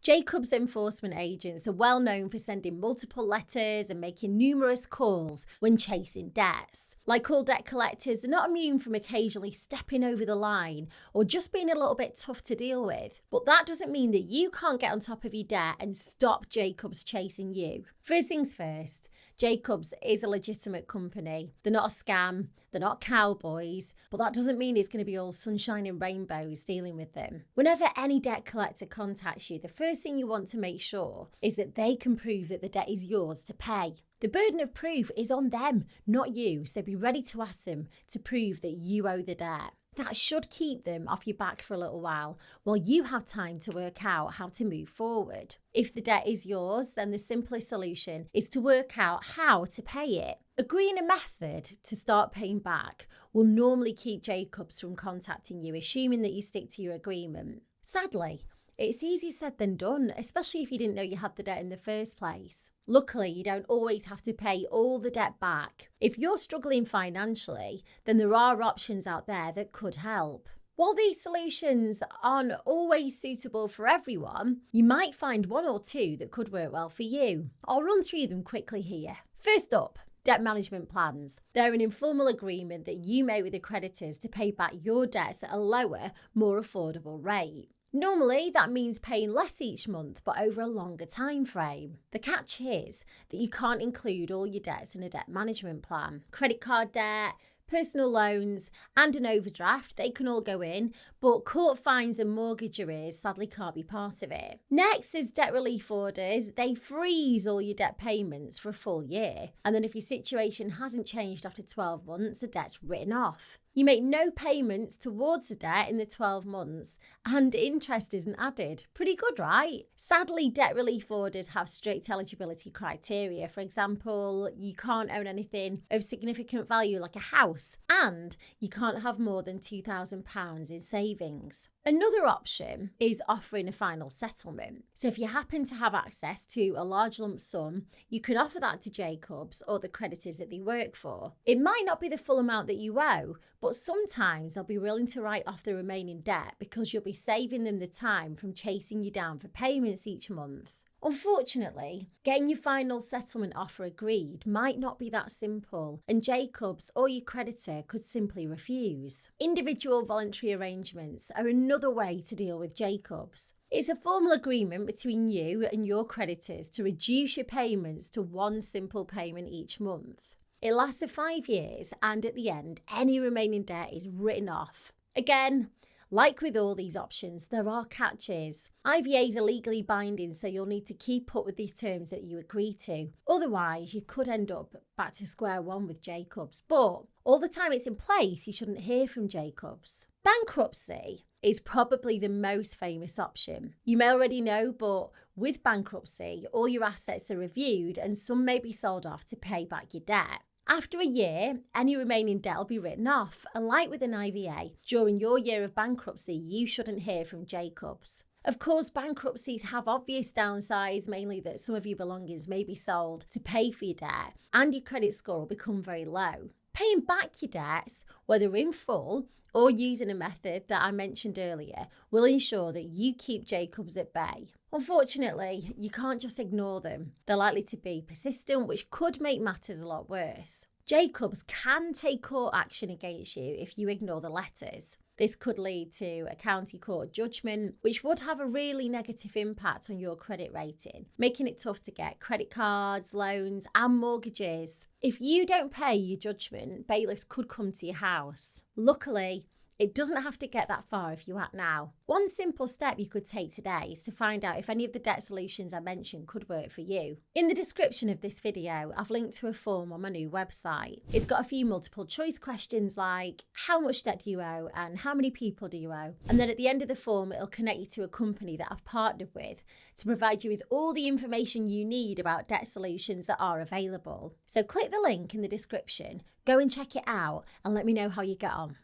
Jacobs enforcement agents are well known for sending multiple letters and making numerous calls when chasing debts. Like all debt collectors, they're not immune from occasionally stepping over the line or just being a little bit tough to deal with. But that doesn't mean that you can't get on top of your debt and stop Jacobs chasing you. First things first, Jacobs is a legitimate company. They're not a scam, they're not cowboys, but that doesn't mean it's going to be all sunshine and rainbows dealing with them. Whenever any debt collector contacts you, the first thing you want to make sure is that they can prove that the debt is yours to pay. The burden of proof is on them, not you, so be ready to ask them to prove that you owe the debt. That should keep them off your back for a little while you have time to work out how to move forward. If the debt is yours, then the simplest solution is to work out how to pay it. Agreeing a method to start paying back will normally keep Jacobs from contacting you, assuming that you stick to your agreement. Sadly, it's easier said than done, especially if you didn't know you had the debt in the first place. Luckily, you don't always have to pay all the debt back. If you're struggling financially, then there are options out there that could help. While these solutions aren't always suitable for everyone, you might find one or two that could work well for you. I'll run through them quickly here. First up, debt management plans. They're an informal agreement that you make with the creditors to pay back your debts at a lower, more affordable rate. Normally, that means paying less each month, but over a longer time frame. The catch is that you can't include all your debts in a debt management plan. Credit card debt, personal loans, and an overdraft, they can all go in, but court fines and mortgage arrears sadly can't be part of it. Next is debt relief orders. They freeze all your debt payments for a full year, and then if your situation hasn't changed after 12 months, the debt's written off. You make no payments towards the debt in the 12 months and interest isn't added. Pretty good, right? Sadly, debt relief orders have strict eligibility criteria. For example, you can't own anything of significant value like a house and you can't have more than £2,000 in savings. Another option is offering a final settlement. So if you happen to have access to a large lump sum, you can offer that to Jacobs or the creditors that they work for. It might not be the full amount that you owe, but sometimes they'll be willing to write off the remaining debt because you'll be saving them the time from chasing you down for payments each month. Unfortunately, getting your final settlement offer agreed might not be that simple, and Jacobs or your creditor could simply refuse. Individual voluntary arrangements are another way to deal with Jacobs. It's a formal agreement between you and your creditors to reduce your payments to one simple payment each month. It lasts for 5 years, and at the end, any remaining debt is written off. Again, like with all these options, there are catches. IVAs are legally binding, so you'll need to keep up with these terms that you agree to. Otherwise, you could end up back to square one with Jacobs. But all the time it's in place, you shouldn't hear from Jacobs. Bankruptcy is probably the most famous option. You may already know, but with bankruptcy, all your assets are reviewed and some may be sold off to pay back your debt. After a year, any remaining debt will be written off, and like with an IVA, during your year of bankruptcy, you shouldn't hear from Jacobs. Of course, bankruptcies have obvious downsides, mainly that some of your belongings may be sold to pay for your debt, and your credit score will become very low. Paying back your debts, whether in full or using a method that I mentioned earlier, will ensure that you keep Jacobs at bay. Unfortunately, you can't just ignore them. They're likely to be persistent, which could make matters a lot worse. Jacobs can take court action against you if you ignore the letters. This could lead to a county court judgment, which would have a really negative impact on your credit rating, making it tough to get credit cards, loans, and mortgages. If you don't pay your judgment, bailiffs could come to your house. Luckily, it doesn't have to get that far if you act now. One simple step you could take today is to find out if any of the debt solutions I mentioned could work for you. In the description of this video, I've linked to a form on my new website. It's got a few multiple choice questions like, how much debt do you owe and how many people do you owe? And then at the end of the form, it'll connect you to a company that I've partnered with to provide you with all the information you need about debt solutions that are available. So click the link in the description, go and check it out and let me know how you get on.